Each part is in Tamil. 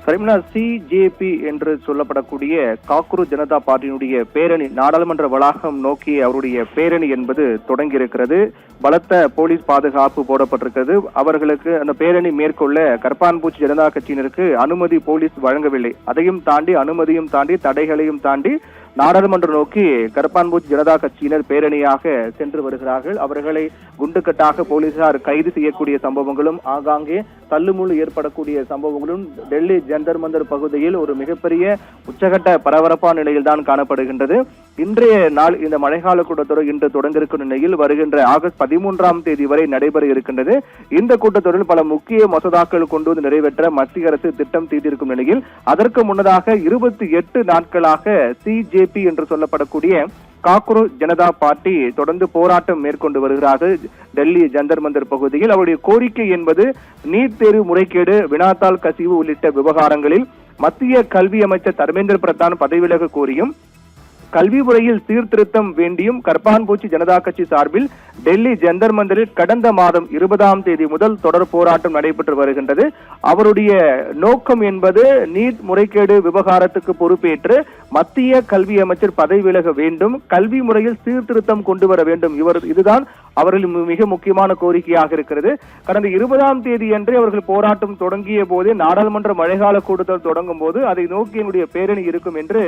சரிங்களா? சிஜேபி என்று சொல்லப்படக்கூடிய காக்ரோச் ஜனதா பார்ட்டியினுடைய பேரணி நாடாளுமன்ற வளாகம் நோக்கி அவருடைய பேரணி என்பது தொடங்கி இருக்கிறது. பலத்த போலீஸ் பாதுகாப்பு போடப்பட்டிருக்கிறது. அவர்களுக்கு அந்த பேரணி மேற்கொள்ள கரப்பான்பூச்சி ஜனதா கட்சியினருக்கு அனுமதி போலீஸ் வழங்கவில்லை. அதையும் தாண்டி அனுமதியும் தாண்டி தடைகளையும் தாண்டி நாடாளுமன்றம் நோக்கி கரப்பான்பூச்சி ஜனதா கட்சியினர் பேரணியாக சென்று வருகிறார்கள். அவர்களை குண்டுக்கட்டாக போலீசார் கைது செய்யக்கூடிய சம்பவங்களும் ஆங்காங்கே தள்ளுமுள்ளு ஏற்படக்கூடிய சம்பவங்களும் டெல்லி ஜந்தர் மந்தர் பகுதியில் ஒரு மிகப்பெரிய உச்சகட்ட பரபரப்பான நிலையில் தான் காணப்படுகின்றது. இன்றைய நாள் இந்த மழைக்கால கூட்டத்தொடர் இன்று தொடங்க இருக்கும் நிலையில் வருகின்ற ஆகஸ்ட் 13ஆம் தேதி வரை நடைபெற இருக்கின்றது. இந்த கூட்டத்தொடரில் பல முக்கிய மசோதாக்கள் கொண்டு வந்து நிறைவேற்ற மத்திய அரசு திட்டம் தீட்டிருக்கும் நிலையில் அதற்கு முன்னதாக 28 நாட்களாக சிஜேபி என்று சொல்லப்படக்கூடிய காக்ரோச் ஜனதா பார்ட்டி தொடர்ந்து போராட்டம் மேற்கொண்டு வருகிறார்கள். டெல்லி ஜந்தர் மந்தர் பகுதியில் அவருடைய கோரிக்கை என்பது நீட் தேர்வு முறைகேடு, வினாத்தாள் கசிவு உள்ளிட்ட விவகாரங்களில் மத்திய கல்வி அமைச்சர் தர்மேந்திர பிரதான் பதவி விலக கோரியும் கல்வி முறையில் சீர்திருத்தம் வேண்டியும் கரப்பான்பூச்சி ஜனதா கட்சி சார்பில் டெல்லி ஜந்தர் மந்தரில் கடந்த மாதம் 20ஆம் தேதி முதல் தொடர் போராட்டம் நடைபெற்று வருகின்றது. அவருடைய நோக்கம் என்பது நீட் முறைகேடு விவகாரத்துக்கு பொறுப்பேற்று மத்திய கல்வி அமைச்சர் பதவி விலக வேண்டும், கல்வி முறையில் சீர்திருத்தம் கொண்டு வர வேண்டும். இதுதான் அவர்களின் மிக முக்கியமான கோரிக்கையாக இருக்கிறது. கடந்த 20ஆம் தேதி அன்று அவர்கள் போராட்டம் தொடங்கிய போதே நாடாளுமன்ற மழைக்கால கூட்டத்தொடர் தொடங்கும் போது அதை நோக்கி என்னுடைய பேரணி இருக்கும் என்று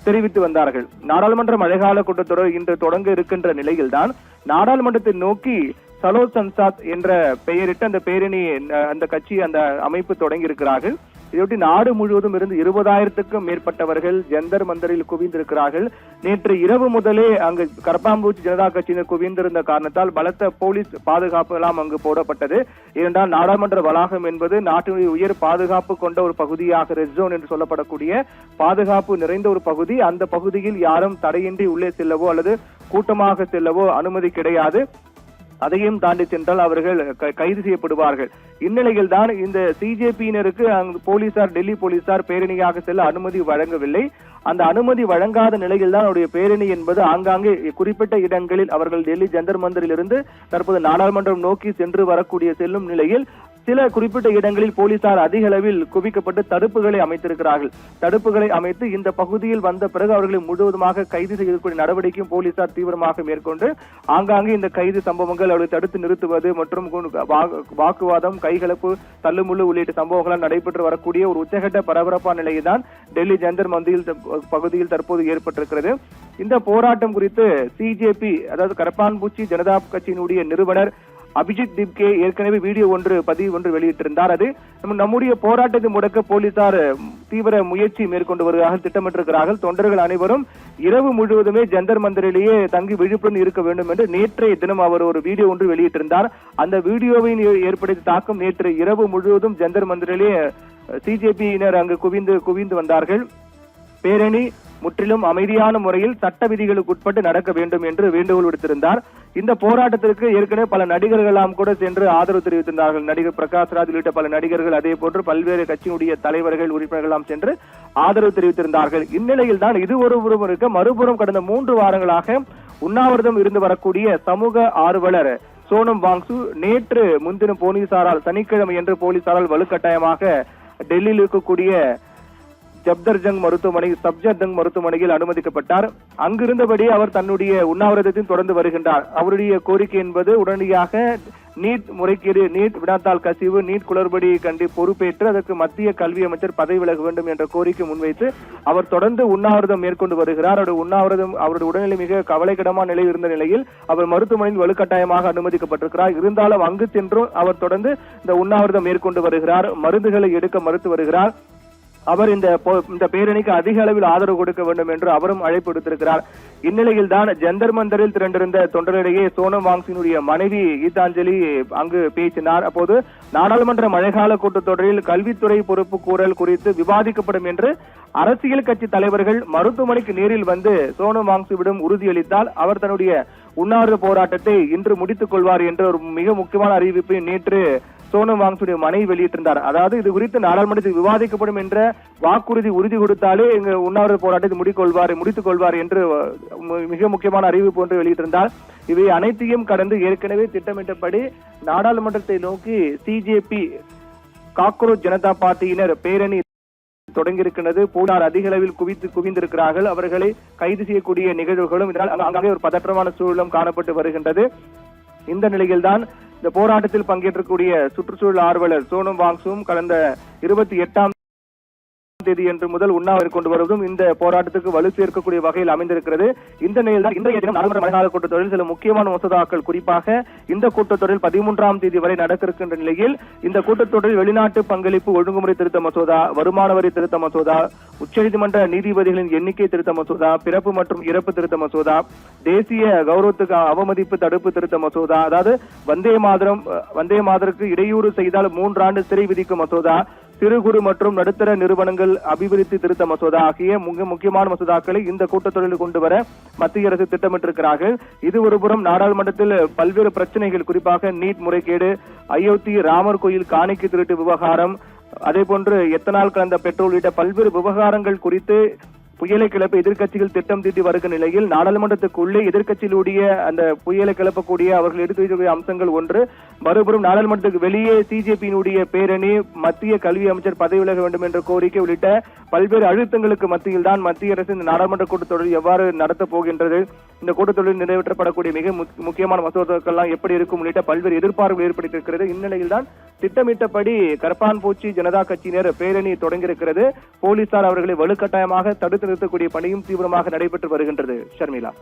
தெரிவித்து வந்தார்கள். நாடாளுமன்ற மழைக்கால கூட்டத்தொடர் இன்று தொடங்க இருக்கின்ற நிலையில்தான் நாடாளுமன்றத்தை நோக்கி சலோ சன்சாத் என்ற பெயரிட்டு அந்த பேரணி அந்த கட்சி அந்த அமைப்பு தொடங்கி இருக்கிறார்கள். இதையொட்டி நாடு முழுவதும் இருந்து 20,000க்கும் மேற்பட்டவர்கள் ஜந்தர் மந்தரில் குவிந்திருக்கிறார்கள். நேற்று இரவு முதலே அங்கு கரப்பான்பூச்சி ஜனதா கட்சியினர் குவிந்திருந்த காரணத்தால் பலத்த போலீஸ் பாதுகாப்பு எல்லாம் அங்கு போடப்பட்டது. ஏனென்றால் நாடாளுமன்ற வளாகம் என்பது நாட்டினுடைய உயர் பாதுகாப்பு கொண்ட ஒரு பகுதியாக, ரெட் ஜோன் என்று சொல்லப்படக்கூடிய பாதுகாப்பு நிறைந்த ஒரு பகுதி. அந்த பகுதியில் யாரும் தடையின்றி உள்ளே செல்லவோ அல்லது கூட்டமாக செல்லவோ அனுமதி கிடையாது. அதையும் தாண்டி சென்றால் அவர்கள் கைது செய்யப்படுவார்கள். இந்நிலையில் தான் இந்த சிஜேபியினருக்கு போலீசார், டெல்லி போலீசார் பேரணியாக செல்ல அனுமதி வழங்கவில்லை. அந்த அனுமதி வழங்காத நிலையில் தான் அவருடைய பேரணி என்பது ஆங்காங்கே குறிப்பிட்ட இடங்களில் அவர்கள் டெல்லி ஜந்தர் மந்தரில் இருந்து தற்போது நாடாளுமன்றம் நோக்கி செல்லும் நிலையில் சில குறிப்பிட்ட இடங்களில் போலீசார் அதிக அளவில் குவிக்கப்பட்டு தடுப்புகளை அமைத்திருக்கிறார்கள். தடுப்புகளை அமைத்து இந்த பகுதியில் வந்த பிறகு அவர்களை முழுவதுமாக கைது செய்யக்கூடிய நடவடிக்கையும் போலீசார் தீவிரமாக மேற்கொண்டு ஆங்காங்கே இந்த கைது சம்பவங்கள் அவர்களை தடுத்து நிறுத்துவது மற்றும் வாக்குவாதம், கைகலப்பு, தள்ளுமுள்ளு உள்ளிட்ட சம்பவங்களால் நடைபெற்று வரக்கூடிய ஒரு உச்சகட்ட பரபரப்பான நிலையை தான் டெல்லி ஜந்தர் மந்தில் பகுதியில் தற்போது ஏற்பட்டிருக்கிறது. இந்த போராட்டம் குறித்து சிஜேபி, அதாவது கரப்பான்பூச்சி ஜனதா கட்சியினுடைய நிறுவனர் அபிஜித் திப்கே ஏற்கனவே பதிவு ஒன்று வெளியிட்டிருந்தார். அது நம்முடைய போராட்டத்தை முடக்க போலீசார் தீவிர முயற்சி மேற்கொண்டு வருகிறார்கள், திட்டமிட்டிருக்கிறார்கள். தொண்டர்கள் அனைவரும் இரவு முழுவதுமே ஜந்தர் மந்தரிலேயே தங்கி விழிப்புடன் இருக்க வேண்டும் என்று நேற்றைய தினம் அவர் ஒரு வீடியோ ஒன்று வெளியிட்டிருந்தார். அந்த வீடியோவின் ஏற்படுத்திய தாக்கம் நேற்று இரவு முழுவதும் ஜந்தர் மந்தரிலேயே சிஜேபியினர் அங்கு குவிந்து வந்தார்கள். பேரணி முற்றிலும் அமைதியான முறையில் சட்ட விதிகளுக்கு உட்பட்டு நடக்க வேண்டும் என்று வேண்டுகோள் விடுத்திருந்தார். இந்த போராட்டத்திற்கு ஏற்கனவே பல நடிகர்களெல்லாம் கூட சென்று ஆதரவு தெரிவித்திருந்தார்கள். நடிகர் பிரகாஷ்ராஜ் உள்ளிட்ட பல நடிகர்கள், அதே போன்று பல்வேறு கட்சியினுடைய தலைவர்கள், உறுப்பினர்கள் சென்று ஆதரவு தெரிவித்திருந்தார்கள். இந்நிலையில் தான் இது ஒருபுறம் இருக்க, மறுபுறம் கடந்த 3 வாரங்களாக உண்ணாவிரதம் இருந்து வரக்கூடிய சமூக ஆர்வலர் சோனம் வாங்சு நேற்று முன்தினம் போலீசாரால், சனிக்கிழமை என்று போலீசாரால் வலுக்கட்டாயமாக டெல்லியில் இருக்கக்கூடிய சப்தர்ஜங் மருத்துவமனையில் அனுமதிக்கப்பட்டார். அங்கிருந்தபடி அவர் தன்னுடைய உண்ணாவிரதத்தையும் தொடர்ந்து வருகின்றார். அவருடைய கோரிக்கை என்பது உடனடியாக நீட் முறைகேடு, நீட் வினாத்தாள் கசிவு, நீட் குளறுபடி கண்டு பொறுப்பேற்று அதற்கு மத்திய கல்வி அமைச்சர் பதவி விலக வேண்டும் என்ற கோரிக்கை முன்வைத்து அவர் தொடர்ந்து உண்ணாவிரதம் மேற்கொண்டு வருகிறார். அவருடைய உடல்நிலை மிக கவலைக்கிடமான நிலையில் இருந்த நிலையில் அவர் மருத்துவமனையில் வலுக்கட்டாயமாக அனுமதிக்கப்பட்டிருக்கிறார். இருந்தாலும் அங்கு சென்றும் அவர் தொடர்ந்து இந்த உண்ணாவிரதம் மேற்கொண்டு வருகிறார். மருந்துகளை எடுக்க மறுத்து வருகிறார். அவர் இந்த பேரணிக்கு அதிக அளவில் ஆதரவு கொடுக்க வேண்டும் என்று அவரும் அழைப்பு விடுத்திருக்கிறார். இந்நிலையில் தான் ஜந்தர் மந்தரில் திரண்டிருந்த தொண்டரிடையே சோனம் வாங்சினுடைய மனைவி கீதாஞ்சலி அங்கு பேசினார். அப்போது நாடாளுமன்ற மழைக்கால கூட்டத்தொடரில் கல்வித்துறை பொறுப்பு கூறல் குறித்து விவாதிக்கப்படும் என்று அரசியல் கட்சி தலைவர்கள் மருத்துவமனைக்கு நேரில் வந்து சோனம் வாங்சுவிடம் உறுதியளித்தால் அவர் தன்னுடைய உண்ணாவிரத போராட்டத்தை இன்று முடித்துக் கொள்வார் என்ற ஒரு மிக முக்கியமான அறிவிப்பை நேற்று சோனம் வாங்சுடைய மனைவி வெளியிட்டிருந்தார். அதாவது இது குறித்து நாடாளுமன்றத்தில் விவாதிக்கப்படும் என்ற உறுதி கொடுத்தாலே எங்க உண்ணாவிரத போராட்டத்தை முடித்துக் கொள்வார் என்று மிக முக்கியமான அறிவிப்பு ஒன்று வெளியிட்டிருந்தார். இவை அனைத்தையும் கடந்து ஏற்கனவே திட்டமிட்டபடி நாடாளுமன்றத்தை நோக்கி சிஜேபி காக்ரோச் ஜனதா பார்ட்டியினர் பேரணி தொடங்கியிருக்கிறது. போலீசார் அதிக அளவில் குவிந்திருக்கிறார்கள். அவர்களை கைது செய்யக்கூடிய நிகழ்வுகளும் இதனால் அங்கே ஒரு பதற்றமான சூழலும் காணப்பட்டு வருகின்றது. இந்த நிலையில்தான் இந்த போராட்டத்தில் பங்கேற்றக்கூடிய சுற்றுச்சூழல் ஆர்வலர் சோனம் வாங்சும் கடந்த 28ஆம் தேதி என்று முதல் உண்ணாவிரதம் கொண்டு வருவதும் இந்த போராட்டத்துக்கு வலு சேர்க்கக்கூடிய வகையில் அமைந்திருக்கிறது. இந்த நிலையில் தான் இன்றைய தினம் நாடாளுமன்ற மழைக்கால கூட்டத்தொடரில் சில முக்கியமான மசோதாக்கள், குறிப்பாக இந்த கூட்டத்தொடரில் 13ஆம் தேதி வரை நடக்க இருக்கின்ற நிலையில் இந்த கூட்டத்தொடரில் வெளிநாட்டு பங்களிப்பு ஒழுங்குமுறை திருத்த மசோதா, வருமான வரி திருத்த மசோதா, உச்சநீதிமன்ற நீதிபதிகளின் எண்ணிக்கை திருத்த மசோதா, பிறப்பு மற்றும் இறப்பு திருத்த மசோதா, தேசிய கௌரவத்துக்கு அவமதிப்பு தடுப்பு திருத்த மசோதா, அதாவது வந்தே மாதருக்கு இடையூறு செய்தால் 3 ஆண்டு சிறை விதிக்கும் மசோதா, சிறு குறு மற்றும் நடுத்தர நிறுவனங்கள் அபிவிருத்தி திருத்த மசோதா ஆகிய முக்கியமான மசோதாக்களை இந்த கூட்டத்தொடரில் கொண்டு வர மத்திய அரசு திட்டமிட்டிருக்கிறார்கள். இது ஒருபுறம் நாடாளுமன்றத்தில் பல்வேறு பிரச்சனைகள், குறிப்பாக நீட் முறைகேடு, அயோத்தி ராமர் கோயில் காணிக்கை திருட்டு விவகாரம், அதே போன்று எத்தனால் கலந்த பெட்ரோல் உள்ளிட்ட பல்வேறு விவகாரங்கள் குறித்து புயலை கிளப்ப எதிர்க்கட்சிகள் திட்டம் தீட்டி வருகிற நிலையில் நாடாளுமன்றத்துக்குள்ளே எதிர்க்கட்சியிலுடைய அந்த புயலை கிளப்பக்கூடிய அவர்கள் எடுத்து வைக்கக்கூடிய அம்சங்கள் ஒன்று. மறுபுறம் நாடாளுமன்றத்துக்கு வெளியே சிஜேபியினுடைய பேரணி, மத்திய கல்வி அமைச்சர் பதவி விலக வேண்டும் என்ற கோரிக்கை உள்ளிட்ட பல்வேறு அழுத்தங்களுக்கு மத்தியில் தான் மத்திய அரசு இந்த நாடாளுமன்ற கூட்டத்தொடர் எவ்வாறு நடத்தப் போகின்றது, இந்த கூட்டத்தொடரில் நிறைவேற்றப்படக்கூடிய மிக முக்கியமான மசோதாக்கள்லாம் எப்படி இருக்கும் உள்ளிட்ட பல்வேறு எதிர்பார்ப்புகள் ஏற்பட்டிருக்கிறது. இந்நிலையில் தான் திட்டமிட்டபடி கரப்பான்பூச்சி ஜனதா கட்சியினர் பேரணி தொடங்கியிருக்கிறது. போலீசார் அவர்களை வலுக்கட்டாயமாக தடுத்து நிறுத்தக்கூடிய பணியும் தீவிரமாக நடைபெற்று வருகின்றது. ஷர்மிளா.